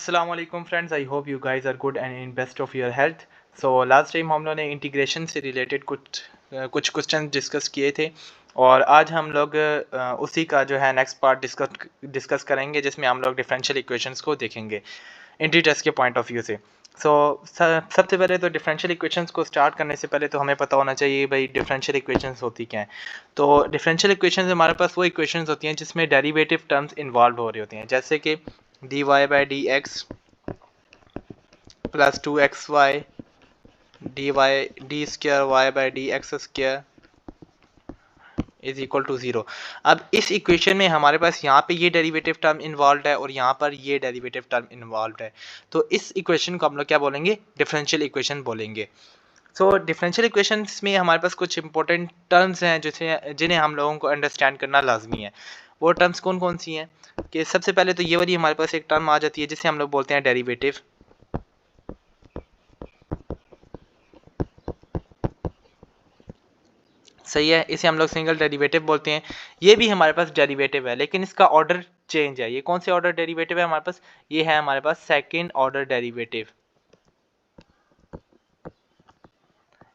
अस्सलामुअलैकुम friends, I hope you guys are good and in best of your health. So last time हम लोगों ने integration से related कुछ क्वेश्चन डिस्कस किए थे और आज हम लोग उसी का जो है नेक्स्ट पार्ट डिस्कस करेंगे, जिसमें हम लोग डिफरेंशियल इक्वेशंस को देखेंगे इंट्री टेस्ट के पॉइंट ऑफ व्यू से। सबसे पहले तो डिफरेंशियल इक्वेशंस को स्टार्ट करने से पहले तो हमें पता होना चाहिए भाई डिफरेंशियल इक्वेशंस होती क्या हैं। तो डिफरेंशियल इक्वेशंस हमारे पास वो इक्वेशंस होती हैं जिसमें डेरिवेटिव टर्म्स इन्वॉल्व हो रही होती हैं, जैसे कि dy by dx plus 2xy dy square y by dx square is equal to 0। अब इस इक्वेशन में हमारे पास यहाँ पे ये डेरिवेटिव टर्म इन्वॉल्व है और यहाँ पर ये डेरिवेटिव टर्म इन्वॉल्व है, तो इस इक्वेशन को हम लोग क्या बोलेंगे, डिफरेंशियल इक्वेशन बोलेंगे। सो डिफरेंशियल इक्वेशंस में हमारे पास कुछ इंपॉर्टेंट टर्म्स हैं जिन्हें हम लोगों को अंडरस्टैंड करना लाजमी है। वो टर्म्स कौन कौन सी हैं कि सबसे पहले तो ये वाली हमारे पास एक टर्म आ जाती है जिसे हम लोग बोलते हैं डेरिवेटिव। सही है, इसे हम लोग सिंगल डेरिवेटिव बोलते हैं। ये भी हमारे पास डेरिवेटिव है लेकिन इसका ऑर्डर चेंज है। ये कौन से ऑर्डर डेरिवेटिव है हमारे पास, ये है हमारे पास सेकेंड ऑर्डर डेरिवेटिव।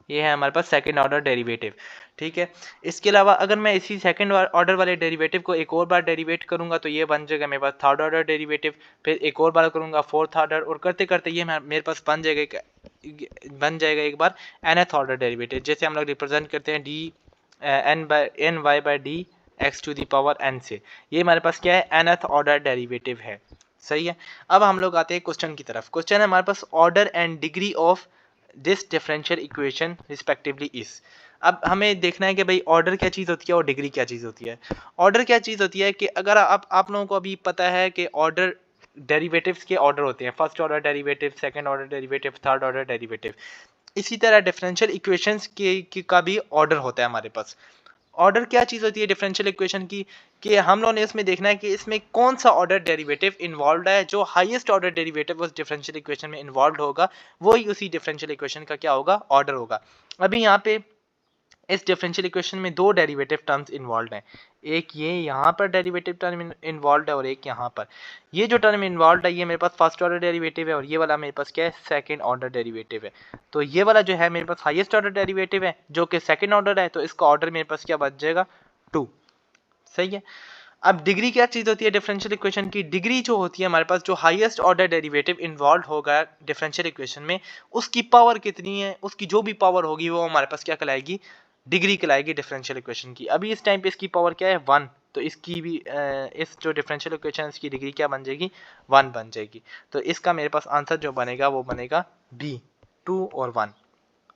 ये है हमारे पास सेकंड ऑर्डर डेरिवेटिव, ठीक है। इसके अलावा अगर मैं इसी सेकंड ऑर्डर वाले डेरिवेटिव को एक और बार डेरिवेट करूंगा तो ये बन जाएगा मेरे पास थर्ड ऑर्डर डेरिवेटिव, फिर एक और बार करूंगा फोर्थ ऑर्डर, और करते करते ये मेरे पास बन जाएगा एक बार nth ऑर्डर डेरिवेटिव, जैसे हम लोग रिप्रेजेंट करते हैं D N Y by D X to the power N से। ये हमारे पास क्या है, nth ऑर्डर डेरिवेटिव है। सही है। अब हम लोग आते हैं क्वेश्चन की तरफ। क्वेश्चन है हमारे पास order and degree of this differential equation respectively is. अब हमें देखना है कि भाई ऑर्डर क्या चीज़ होती है और डिग्री क्या चीज़ होती है। ऑर्डर क्या चीज़ होती है कि अगर आप लोगों को अभी पता है कि ऑर्डर डेरिवेटिव्स के ऑर्डर होते हैं, first order derivative, second order derivative, third order derivative. इसी तरह डिफरेंशियल इक्वेशंस का भी ऑर्डर होता है हमारे पास। ऑर्डर क्या चीज़ होती है डिफरेंशियल इक्वेशन की, कि हम लोगों ने इसमें देखना है कि इसमें कौन सा ऑर्डर डेरिवेटिव इन्वॉल्व है। जो हाईएस्ट ऑर्डर डेरिवेटिव उस डिफरेंशियल इक्वेशन में इन्वॉल्व होगा वही उसी डिफरेंशियल इक्वेशन का क्या होगा, ऑर्डर होगा। अभी यहाँ पे इस डिफरेंशियल इक्वेशन में दो डेरिवेटिव टर्म्स इन्वॉल्व हैं, एक ये यहाँ पर डेरिवेटिव टर्म इन्वॉल्व है और एक यहाँ पर। ये जो टर्म इन्वॉल्व है ये मेरे पास फर्स्ट ऑर्डर डेरिवेटिव है और ये वाला मेरे पास क्या है, सेकंड ऑर्डर डेरिवेटिव है। तो ये वाला जो है मेरे पास हाईएस्ट ऑर्डर डेरिवेटिव है जो कि सेकंड ऑर्डर है, तो इसका ऑर्डर मेरे पास क्या बच जाएगा, 2। सही है। अब डिग्री क्या चीज़ होती है डिफरेंशियल इक्वेशन की, डिग्री जो होती है हमारे पास जो हाईएस्ट ऑर्डर डेरिवेटिव इन्वॉल्व होगा डिफरेंशियल इक्वेशन में, उसकी पावर कितनी है, उसकी जो भी पावर होगी वो हमारे पास क्या कहलाएगी, डिग्री कहलाएगी डिफरेंशियल इक्वेशन की। अभी इस टाइम पे इसकी पावर क्या है, 1, तो इसकी भी इस जो डिफरेंशियल इक्वेशन की डिग्री क्या बन जाएगी, 1 बन जाएगी। तो इसका मेरे पास आंसर जो बनेगा वो बनेगा बी, 2 और 1।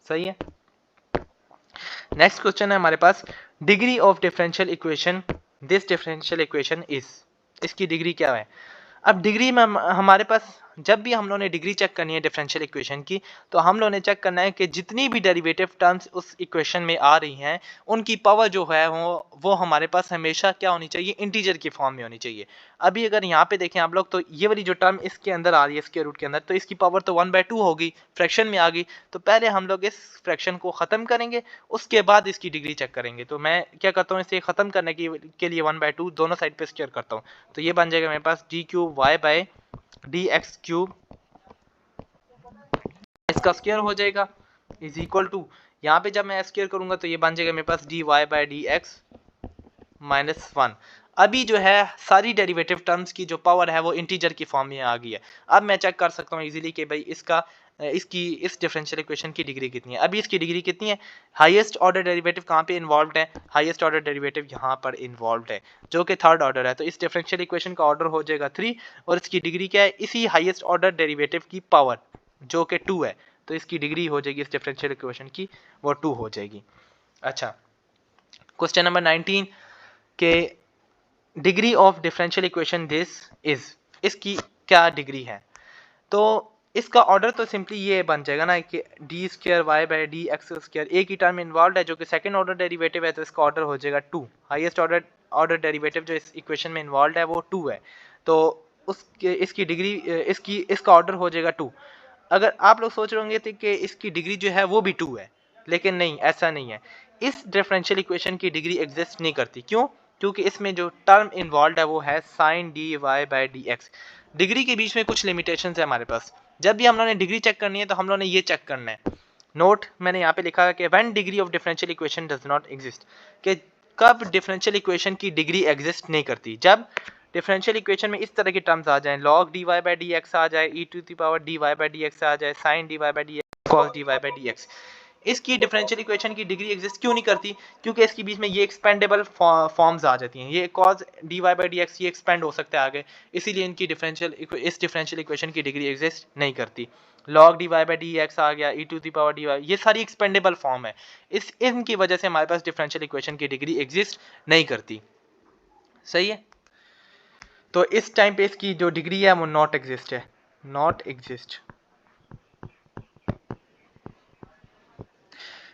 सही है। नेक्स्ट क्वेश्चन है हमारे पास, degree of differential equation this differential equation is. इसकी डिग्री क्या है। अब डिग्री में हमारे पास जब भी हम लोगों ने डिग्री चेक करनी है डिफरेंशियल इक्वेशन की, तो हम लोगों ने चेक करना है कि जितनी भी डेरिवेटिव टर्म्स उस इक्वेशन में आ रही हैं उनकी पावर जो है वो हमारे पास हमेशा क्या होनी चाहिए, इंटीजर की फॉर्म में होनी चाहिए। अभी अगर यहाँ पे देखें आप लोग तो ये वाली जो टर्म इसके अंदर आ रही है इसके रूट के अंदर, तो इसकी पावर तो 1/2 होगी, फ्रैक्शन में आ गई। तो पहले हम लोग इस फ्रैक्शन को ख़त्म करेंगे, उसके बाद इसकी डिग्री चेक करेंगे। तो मैं क्या करता हूँ, इसे ख़त्म करने के लिए 1/2 दोनों साइड पे स्क्वायर करता हूँ, तो ये बन जाएगा मेरे पास d³ y बाई dx³ इसका स्क्वायर हो जाएगा इज इक्वल टू, यहाँ पे जब मैं स्क्वायर करूंगा तो ये बन जाएगा मेरे पास dy बाई dx -1। अभी जो है सारी डेरिवेटिव टर्म्स की जो पावर है वो इंटीजर की फॉर्म में आ गई है। अब मैं चेक कर सकता हूँ इजीली कि भाई इस डिफरेंशियल इक्वेशन की डिग्री कितनी है। अभी इसकी डिग्री कितनी है, हाईएस्ट ऑर्डर डेरिवेटिव कहाँ पे इन्वॉल्व है, हाईएस्ट ऑर्डर डेरिवेटिव यहाँ पर इन्वॉल्व है जो कि थर्ड ऑर्डर है। तो इस डिफरेंशियल इक्वेशन का ऑर्डर हो जाएगा 3 और इसकी डिग्री क्या है, इसी हाईएस्ट ऑर्डर डेरिवेटिव की पावर जो कि 2 है। तो इसकी डिग्री हो जाएगी इस डिफरेंशियल इक्वेशन की, वो 2 हो जाएगी। अच्छा, क्वेश्चन नंबर 19 के degree of differential equation this is, इसकी क्या डिग्री है। तो इसका ऑर्डर तो सिंपली ये बन जाएगा ना कि d² y बाई dx², एक ही टर्म इन्वॉल्व है जो कि सेकंड ऑर्डर डेरिवेटिव है, तो इसका ऑर्डर हो जाएगा 2। हाईएस्ट ऑर्डर डेरिवेटिव जो इस इक्वेशन में इन्वॉल्व है वो 2 है, तो इसकी डिग्री इसका ऑर्डर हो जाएगा 2। अगर आप लोग सोच रहे होंगे तो कि इसकी डिग्री जो है वो भी 2 है, लेकिन नहीं, ऐसा नहीं है। इस डिफरेंशियल इक्वेशन की डिग्री एग्जिस्ट नहीं करती। क्यों, क्योंकि इसमें जो टर्म इन्वॉल्व है वो है sin dy by dx। Degree के बीच में कुछ लिमिटेशंस है हमारे पास। जब भी हम लोगों ने डिग्री चेक करनी है तो हम लोगों ने ये चेक करना है, नोट मैंने यहाँ पे लिखा है कि when degree of differential equation does not exist, कि कब डिफरेंशियल इक्वेशन की डिग्री एग्जिस्ट नहीं करती। जब डिफरेंशियल इक्वेशन में इस तरह की टर्म्स आ जाएं, log dy by dx आ जाए, e to the power dy by dx आ जाए, sin dy by dx, cos dy by dx, इसकी डिफरेंशियल इक्वेशन की डिग्री एग्जिस्ट क्यों नहीं करती? क्योंकि इसके बीच में ये एक्सपेंडेबल फॉर्म्स आ जाती हैं। ये cos dy by dx ये एक्सपेंड हो सकता है आगे, इसीलिए इनकी इस डिफरेंशियल इक्वेशन की डिग्री एग्जिस्ट नहीं करती। log dy by dx आ गया, e to the power dy, ये सारी एक्सपेंडेबल फॉर्म है, इनकी वजह से हमारे पास डिफरेंशियल इक्वेशन की डिग्री एग्जिस्ट नहीं करती। सही है, तो इस टाइम पे इसकी जो डिग्री है वो नॉट एग्जिस्ट है, नॉट एग्जिस्ट।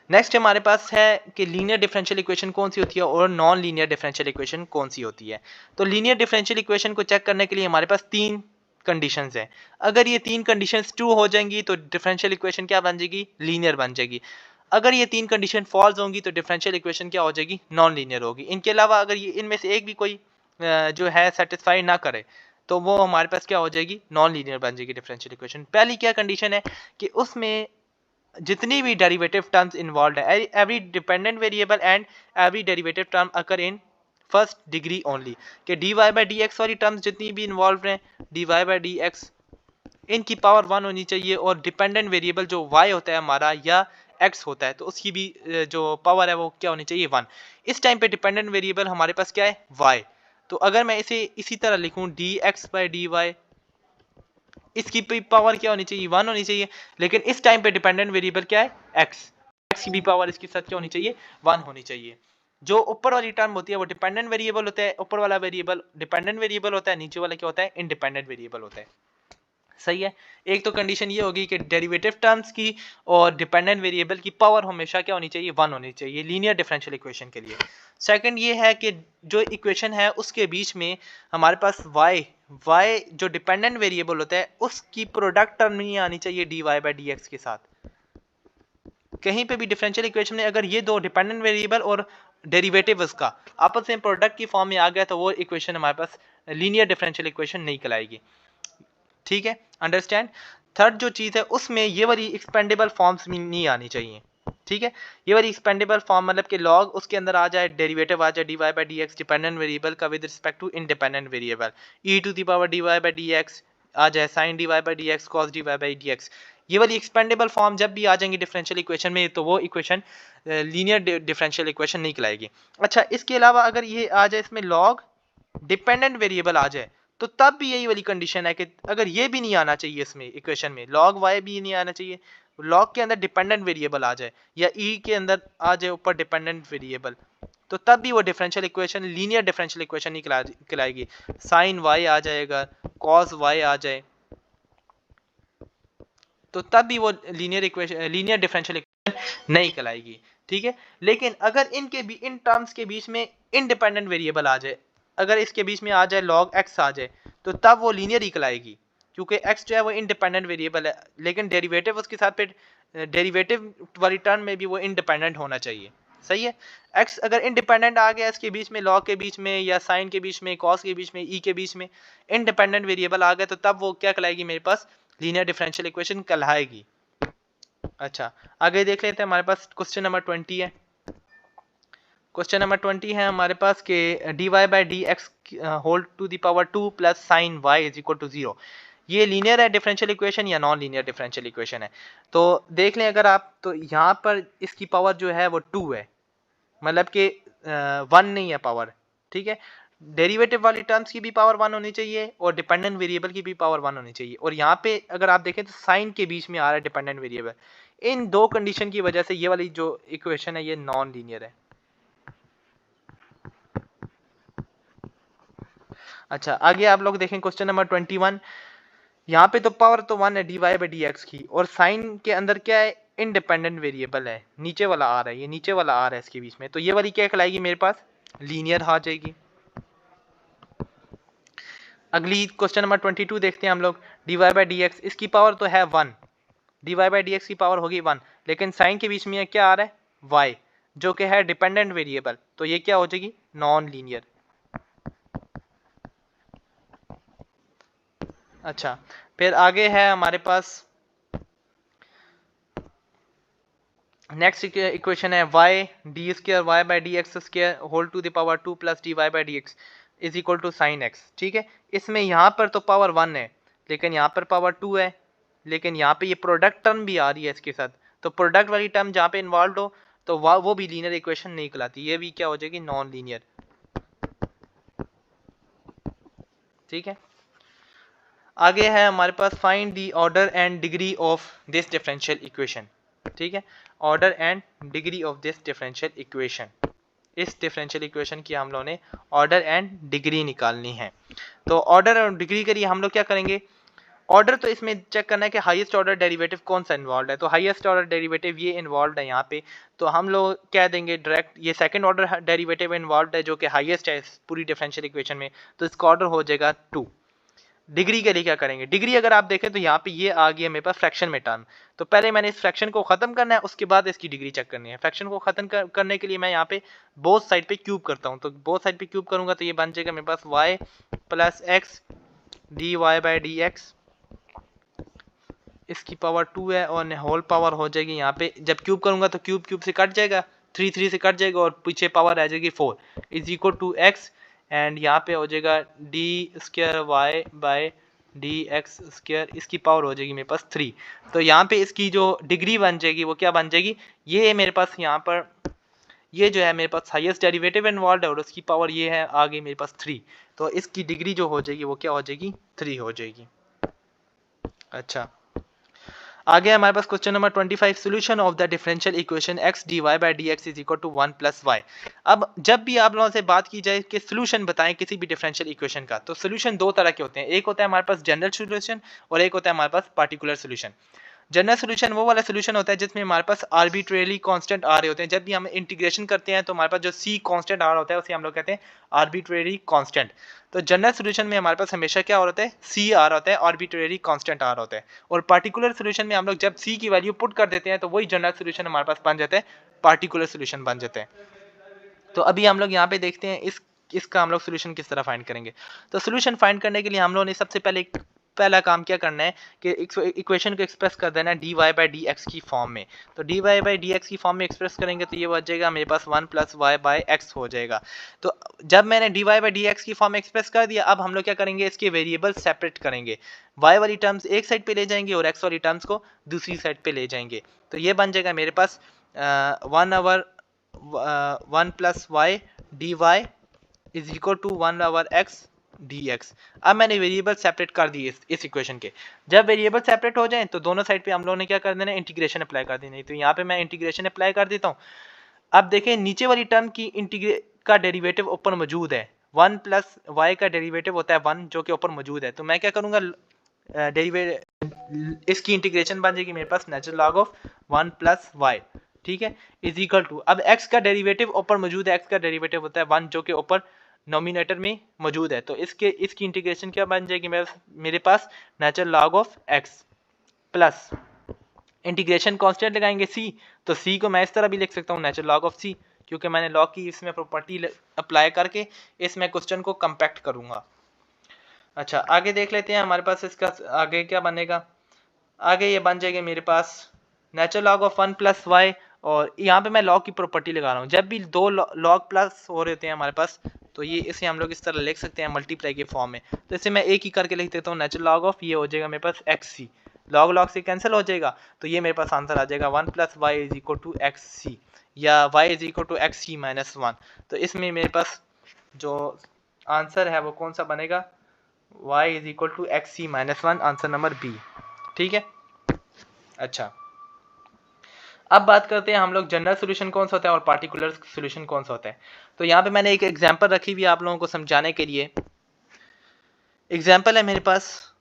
नेक्स्ट हमारे पास है कि लीनियर डिफरेंशियल इक्वेशन कौन सी होती है और नॉन लीनियर डिफरेंशियल इक्वेशन कौन सी होती है। तो लीनियर डिफरेंशियल इक्वेशन को चेक करने के लिए हमारे पास तीन कंडीशंस हैं। अगर ये तीन कंडीशंस ट्रू हो जाएंगी तो डिफरेंशियल इक्वेशन क्या बन जाएगी? लीनियर बन जाएगी। अगर ये तीन कंडीशन फॉल्स होंगी तो डिफरेंशियल इक्वेशन क्या हो जाएगी? नॉन लीनियर होगी। इनके अलावा अगर ये इनमें से एक भी कोई जो है सेटिस्फाई ना करे तो वो हमारे पास क्या हो जाएगी? नॉन लीनियर बन जाएगी डिफरेंशियल इक्वेशन। पहली क्या कंडीशन है कि उसमें जितनी भी डेरिवेटिव टर्म्स इन्वॉल्व है, every dependent variable and every derivative term occur in first degree only, कि dy बाई डी एक्स वाली टर्म्स जितनी भी इन्वॉल्व हैं, dy बाई डी एक्स, इनकी पावर 1 होनी चाहिए, और डिपेंडेंट वेरिएबल जो y होता है हमारा या x होता है तो उसकी भी जो पावर है वो क्या होनी चाहिए? 1। इस टाइम पे डिपेंडेंट वेरिएबल हमारे पास क्या है? y। तो अगर मैं इसे इसी तरह लिखूं dx बाई डी वाई, इसकी पावर क्या होनी चाहिए? 1 होनी चाहिए। लेकिन इस टाइम पे डिपेंडेंट वेरिएबल क्या है? x की भी पावर इसके साथ क्या होनी चाहिए? 1 होनी चाहिए। जो ऊपर वाली टर्म होती है वो डिपेंडेंट वेरिएबल होता है, ऊपर वाला वेरिएबल डिपेंडेंट वेरिएबल होता है, नीचे वाला क्या होता है? इंडिपेंडेंट वेरिएबल होता है। सही है, एक तो कंडीशन ये होगी कि डेरिवेटिव टर्म्स की और डिपेंडेंट वेरिएबल की पावर हमेशा क्या होनी चाहिए? 1 होनी चाहिए लीनियर डिफरेंशियल इक्वेशन के लिए। सेकंड ये है कि जो इक्वेशन है उसके बीच में हमारे पास y जो डिपेंडेंट वेरिएबल होता है उसकी प्रोडक्ट टर्म नहीं आनी चाहिए dy बाई डी एक्स के साथ। कहीं पे भी डिफरेंशियल इक्वेशन में अगर ये दो डिपेंडेंट वेरिएबल और डेरिवेटिव उसका आपस में प्रोडक्ट की फॉर्म में आ गया तो वो इक्वेशन हमारे पास लीनियर डिफरेंशियल इक्वेशन नहीं कहलाएगी। ठीक है, अंडरस्टैंड। थर्ड जो चीज़ है उसमें ये वाली एक्सपेंडेबल फॉर्म्स नहीं आनी चाहिए। ठीक है, ये वाली एक्सपेंडेबल फॉर्म मतलब कि लॉग उसके अंदर आ जाए, डेरिवेटिव आ जाए dy by D x dependent variable का with respect to independent variable, e to the power dy by D x आ जाए, sin dy by D x, cos dy by D x. ये वाली एक्सपेंडेबल फॉर्म जब भी आ जाएंगी differential equation में तो वो इक्वेशन लीनियर डिफरेंशियल इक्वेशन नहीं कहलाएगी। अच्छा, इसके अलावा अगर ये आ जाए इसमें लॉग डिपेंडेंट वेरिएबल आ जाए तो तब भी यही वाली कंडीशन है कि अगर ये भी नहीं आना चाहिए इसमें इक्वेशन में, log y भी नहीं आना चाहिए, log के अंदर डिपेंडेंट वेरिएबल आ जाए या e के अंदर आ जाए ऊपर डिपेंडेंट वेरिएबल, तो तब भी वो differential equation linear differential equation नहीं कहलाएगी। sin y आ जाएगा, cos y आ जाए तो तब भी वो लीनियर डिफरेंशियल इक्वेशन नहीं कहलाएगी। ठीक है, लेकिन अगर इन टर्म्स के बीच में इंडिपेंडेंट वेरिएबल आ जाए, अगर इसके बीच में आ जाए log x आ जाए तो तब वो लीनियर ही कहलाएगी, क्योंकि x जो है वो इंडिपेंडेंट वेरिएबल है, लेकिन डेरिवेटिव उसके साथ पे डेरिवेटिव वाली टर्म में भी वो इंडिपेंडेंट होना चाहिए। सही है, x अगर इंडिपेंडेंट आ गया इसके बीच में, log के बीच में या sin के बीच में, cos के बीच में, e के बीच में इंडिपेंडेंट वेरिएबल आ गया तो तब वो क्या कहलाएगी? मेरे पास लीनियर डिफरेंशियल इक्वेशन कहलाएगी। अच्छा, आगे देख लेते हैं, हमारे पास क्वेश्चन नंबर 20 है। क्वेश्चन नंबर 20 है हमारे पास के dy by D X whole to the power 2 plus sine y is equal to 0, ये लीनियर है डिफरेंशियल इक्वेशन या नॉन लीनियर डिफरेंशियल इक्वेशन है? तो देख लें अगर आप, तो यहाँ पर इसकी पावर जो है वो 2 है, मतलब कि 1 नहीं है पावर। ठीक है, डेरिवेटिव वाली टर्म्स की भी पावर 1 होनी चाहिए और डिपेंडेंट वेरिएबल की भी पावर 1 होनी चाहिए, और यहाँ पे अगर आप देखें तो साइन के बीच में आ रहा है डिपेंडेंट वेरिएबल। इन दो कंडीशन की वजह से ये वाली जो इक्वेशन है ये नॉन लीनियर है। अच्छा, आगे आप लोग देखें क्वेश्चन नंबर 21, यहाँ पे तो पावर तो 1 है dy बाई डी एक्स की, और साइन के अंदर क्या है? इंडिपेंडेंट वेरिएबल है, नीचे वाला आ रहा है, ये नीचे वाला आ रहा है इसके बीच में, तो ये वाली क्या कहलाएगी? मेरे पास लीनियर आ जाएगी। अगली क्वेश्चन नंबर 22 देखते हैं हम लोग, dy बाई डी एक्स, इसकी पावर तो है 1, dy बाई डी एक्स की पावर होगी 1, लेकिन साइन के बीच में क्या आ रहा है? y, जो कि है डिपेंडेंट वेरिएबल, तो ये क्या हो जाएगी? Non linear. अच्छा, फिर आगे है हमारे पास नेक्स्ट इक्वेशन है y D square Y by D X square whole to the power 2 plus D Y by D X is equal to sine X. ठीक है, इसमें यहाँ पर तो पावर 1 है, लेकिन यहाँ पर पावर 2 है, लेकिन यहाँ पे ये प्रोडक्ट टर्म भी आ रही है इसके साथ, तो प्रोडक्ट वाली टर्म जहाँ पे इन्वॉल्व हो तो वो भी लीनियर इक्वेशन नहीं कहलाती, ये भी क्या हो जाएगी, नॉन लीनियर। ठीक है, आगे है हमारे पास find the order and degree of this differential equation. ठीक है, order and degree of this differential equation, इस डिफरेंशियल इक्वेशन की हम लोगों ने ऑर्डर एंड डिग्री निकालनी है। तो ऑर्डर और डिग्री के लिए हम लोग क्या करेंगे, ऑर्डर तो इसमें चेक करना है कि हाईएस्ट ऑर्डर डेरिवेटिव कौन सा इन्वॉल्व है, तो हाईएस्ट ऑर्डर डेरिवेटिव ये इन्वॉल्व है यहाँ पे, तो हम लोग कह देंगे डायरेक्ट ये सेकंड ऑर्डर डेरिवेटिव इन्वॉल्व है जो कि हाईएस्ट है इस पूरी डिफरेंशियल इक्वेशन में, तो इसका ऑर्डर हो जाएगा 2। डिग्री के लिए क्या करेंगे, डिग्री अगर आप देखें तो यहाँ पे ये आ गया मेरे पास फ्रैक्शन में टर्म, तो पहले मैंने इस फ्रैक्शन को खत्म करना है, उसके बाद इसकी डिग्री चेक करनी है। फ्रैक्शन को खत्म करने के लिए मैं यहाँ पे बोथ साइड पे क्यूब करता हूँ, तो बोथ साइड पे क्यूब करूंगा तो ये बन जाएगा मेरे पास y plus X D Y by D X, इसकी पावर 2 है और होल पावर हो जाएगी यहाँ पे, जब क्यूब करूंगा तो क्यूब क्यूब से कट जाएगा, 3 से कट जाएगा और पीछे पावर आ जाएगी 4 is equal to X, and यहाँ पे हो जाएगा D square Y by D X square, इसकी पावर हो जाएगी मेरे पास 3। तो यहाँ पे इसकी जो डिग्री बन जाएगी वो क्या बन जाएगी, ये मेरे पास यहाँ पर ये जो है मेरे पास हाईएस्ट डेरिवेटिव इन्वॉल्व है और उसकी पावर ये है आगे मेरे पास 3, तो इसकी डिग्री जो हो जाएगी वो क्या हो जाएगी, 3 हो जाएगी। अच्छा, आगे हमारे पास question number 25, solution of the differential equation x dy by dx is equal to 1 plus y। अब जब भी आप लोगों से बात की जाए कि सॉल्यूशन बताएं किसी भी डिफरेंशियल इक्वेशन का, तो सॉल्यूशन दो तरह के होते हैं, एक होता है हमारे पास जनरल सॉल्यूशन और एक होता है हमारे पास पार्टिकुलर सॉल्यूशन। जनरल सॉल्यूशन वो वाला सॉल्यूशन होता है जिसमें हमारे पास आर्बिट्रेरी कांस्टेंट आ रहे होते हैं, जब भी हम इंटीग्रेशन करते हैं तो हमारे पास जो सी कांस्टेंट आ रहा होता है उसे हम लोग कहते हैं आर्बिट्रेरी कांस्टेंट। तो जनरल सॉल्यूशन में हमारे पास हमेशा क्या हो रहा है, सी आ रहा होता है, आर्बिट्रेरी कांस्टेंट आ रहा होता है, और पार्टिकुलर सॉल्यूशन में हम लोग जब सी की वैल्यू पुट कर देते हैं तो वही जनरल सॉल्यूशन हमारे पास बन जाता है, पार्टिकुलर सॉल्यूशन बन जाते हैं। तो अभी हम लोग यहाँ पे देखते हैं इसका हम लोग सोल्यूशन किस तरह फाइंड करेंगे। तो सोल्यूशन फाइंड करने के लिए हम लोगों ने सबसे पहला काम क्या करना है कि इक्वेशन को एक्सप्रेस कर देना है D Y by D X की फॉर्म में। तो D Y by D X की फॉर्म में एक्सप्रेस करेंगे तो ये बच जाएगा मेरे पास 1 प्लस वाई बाई एक्स हो जाएगा। तो जब मैंने D Y by D X की फॉर्म में एक्सप्रेस कर दिया, अब हम लोग क्या करेंगे, इसके वेरिएबल सेपरेट करेंगे, वाई वाली टर्म्स एक साइड पे ले जाएंगे और एक्स वाली टर्म्स को दूसरी साइड पे ले जाएंगे। तो ये बन जाएगा मेरे पास 1 plus Y D Y is equal to 1 over X D X. अब मैंने वेरिएबल सेपरेट कर दिए इस इक्वेशन के, जब वेरिएबल सेपरेट हो जाए तो दोनों साइड पे हम लोगों ने क्या कर देना है, इंटीग्रेशन अप्लाई कर देना है। तो यहाँ पे मैं इंटीग्रेशन अप्लाई कर देता हूँ। अब देखें नीचे वाली टर्म की का डेरिवेटिव ऊपर मौजूद है, 1 प्लस वाई का डेरिवेटिव होता है 1 जो कि ऊपर मौजूद है, तो मैं क्या करूँगा, इसकी इंटीग्रेशन बन जाएगी मेरे पास natural log of 1 plus y, ठीक है, इज इक्वल टू, अब x का डेरिवेटिव ऊपर मौजूद है, x का डेरिवेटिव होता है 1 जो कि ऊपर नोमिनेटर में मौजूद है, तो इसकी इंटीग्रेशन क्या बन जाएगी मेरे पास natural log of x plus integration constant लगाएंगे c, तो c को मैं इस तरह भी लिख सकता हूँ नेचुरल लॉग ऑफ c, क्योंकि मैंने लॉग की इसमें प्रॉपर्टी अप्लाई करके इसमें क्वेश्चन को कंपैक्ट करूंगा। अच्छा, आगे देख लेते हैं हमारे पास इसका आगे क्या बनेगा। आगे ये बन जाएगा मेरे पास natural log of 1 plus y, और यहाँ पे मैं लॉग की प्रॉपर्टी लगा रहा हूँ, जब भी दो लॉग प्लस हो रहे होते हैं हमारे पास तो ये इसे हम लोग इस तरह लिख सकते हैं मल्टीप्लाई के फॉर्म में। तो इसे मैं एक ही करके लिख देता हूँ, नेचुरल लॉग ऑफ, ये हो जाएगा मेरे पास एक्स सी, लॉग लॉग से कैंसिल हो जाएगा, तो ये मेरे पास आंसर आ जाएगा 1 plus y is equal to x c, या y is equal to x C minus 1। तो इसमें मेरे पास जो आंसर है वो कौन सा बनेगा, y is equal to x C minus 1, answer number B, ठीक है। अच्छा, अब बात करते हैं हम लोग जनरल सॉल्यूशन कौन सा होता है और पार्टिकुलर सॉल्यूशन कौन सा होता है। तो यहाँ पे मैंने एक एग्जांपल रखी हुई है आप लोगों को समझाने के लिए। एग्जांपल है मेरे पास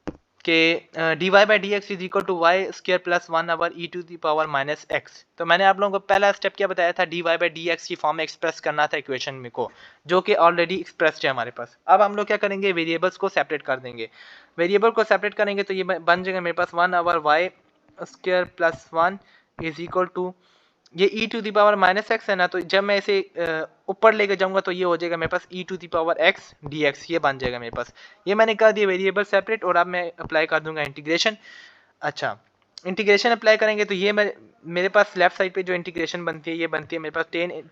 कि D Y by D X is equal to Y square plus 1 over E to the power minus X. तो मैंने आप लोगों को पहला स्टेप क्या बताया था, D Y by D X की फॉर्म में एक्सप्रेस करना था इक्वेशन में को, जो कि ऑलरेडी एक्सप्रेस्ड है हमारे पास। अब हम लोग क्या करेंगे, वेरिएबल्स को सेपरेट कर देंगे। वेरिएबल को सेपरेट करेंगे तो ये बन जाएगा मेरे पास 1 over Y square plus 1 is equal to ये e to the power minus X है ना, तो जब मैं इसे ऊपर लेके जाऊंगा तो ये हो जाएगा मेरे पास e to the power x dx, ये बन जाएगा मेरे पास। ये मैंने कर दिया वेरिएबल सेपरेट, और अब मैं अप्लाई कर दूंगा इंटीग्रेशन। अच्छा, इंटीग्रेशन अप्लाई करेंगे तो ये मेरे पास लेफ्ट साइड पे जो इंटीग्रेशन बनती है ये बनती है मेरे पास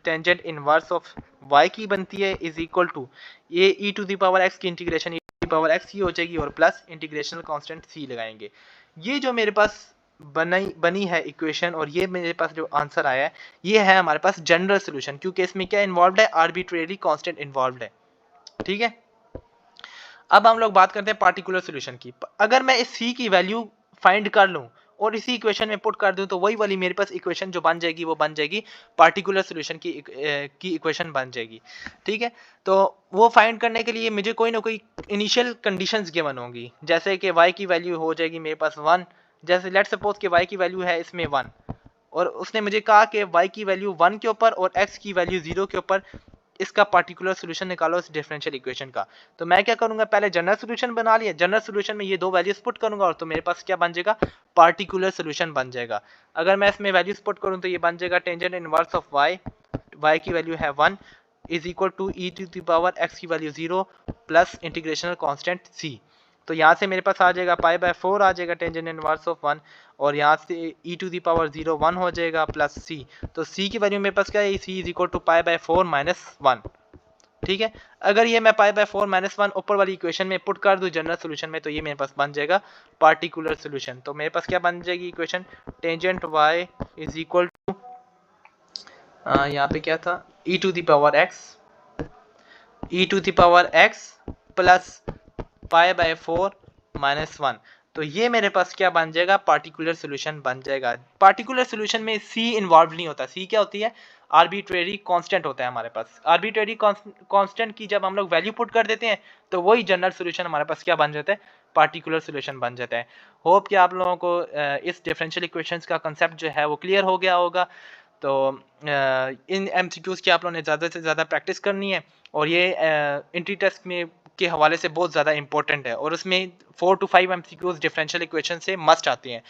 टेंजेंट इनवर्स ऑफ y की बनती है इज इक्वल टू ये e to the power x की integration e to the power x की हो जाएगी, और प्लस इंटीग्रेशनल कांस्टेंट c लगाएंगे। ये जो मेरे पास बनी है इक्वेशन, और ये मेरे पास जो आंसर आया है ये है हमारे पास जनरल सोल्यूशन, क्योंकि इसमें क्या इन्वॉल्व है, आर्बिट्रेरी कांस्टेंट इन्वॉल्व है। ठीक है, अब हम लोग बात करते हैं पार्टिकुलर सोल्यूशन की। अगर मैं इस c की वैल्यू फाइंड कर लूं और इसी इक्वेशन में पुट कर दूं तो वही वाली मेरे पास इक्वेशन जो बन जाएगी वो बन जाएगी पार्टिकुलर सोल्यूशन की इक्वेशन बन जाएगी। ठीक है, तो वो फाइंड करने के लिए मुझे कोई ना कोई इनिशियल कंडीशंस गिवन होंगी, जैसे कि y की वैल्यू हो जाएगी मेरे पास 1। जैसे लेट्स सपोज कि y की वैल्यू है इसमें 1, और उसने मुझे कहा कि y की वैल्यू 1 के ऊपर और x की वैल्यू 0 के ऊपर इसका पार्टिकुलर सोल्यूशन निकालो इस डिफरेंशियल इक्वेशन का। तो मैं क्या करूंगा, पहले जनरल सोल्यूशन बना लिया, जनरल सोल्यूशन में ये दो वैल्यूज पुट करूंगा और तो मेरे पास क्या बन जाएगा, पार्टिकुलर सोल्यूशन बन जाएगा। अगर मैं इसमें वैल्यूज पुट करूं तो ये बन जाएगा टेंजेंट इनवर्स ऑफ y की वैल्यू है 1 is equal to e to the power x की value 0 plus integrational constant c। तो यहाँ से मेरे पास आ जाएगा पाई बाय 4 आ जाएगा टेंजेंट इनवर्स ऑफ 1, और यहाँ से e टू दी पावर 0 1 हो जाएगा प्लस c। तो c की वैल्यू मेरे पास क्या है, c is equal to pi by 4 minus 1। ठीक है, अगर ये मैं पाई बाय 4 माइनस 1 ऊपर वाली इक्वेशन में पुट कर दूं जनरल सोल्यूशन में, तो ये मेरे पास बन जाएगा पार्टिकुलर सोल्यूशन। तो मेरे पास क्या बन जाएगी equation, tangent y is equal to यहाँ पे क्या था, e to the power x plus pi by 4 minus 1। तो ये मेरे पास क्या बन जाएगा, पार्टिकुलर सोल्यूशन बन जाएगा। पार्टिकुलर सोल्यूशन में c इन्वॉल्व नहीं होता। c क्या होती है, आर्बिट्रेरी कांस्टेंट होता है हमारे पास। आर्बिट्रेरी कांस्टेंट की जब हम लोग वैल्यू पुट कर देते हैं तो वही जनरल सोल्यूशन हमारे पास क्या बन जाता है, पार्टिकुलर सोल्यूशन बन जाता है। होप कि आप लोगों को इस डिफरेंशियल इक्वेशंस का कंसेप्ट जो है वो क्लियर हो गया होगा। तो इन एमसीक्यूज की आप लोगों ने ज़्यादा से ज़्यादा प्रैक्टिस करनी है, और ये एंट्री टेस्ट में के हवाले से बहुत ज़्यादा इंपॉर्टेंट है, और उसमें 4 to 5 एमसीक्यूज डिफरेंशियल इक्वेशन से मस्ट आते हैं।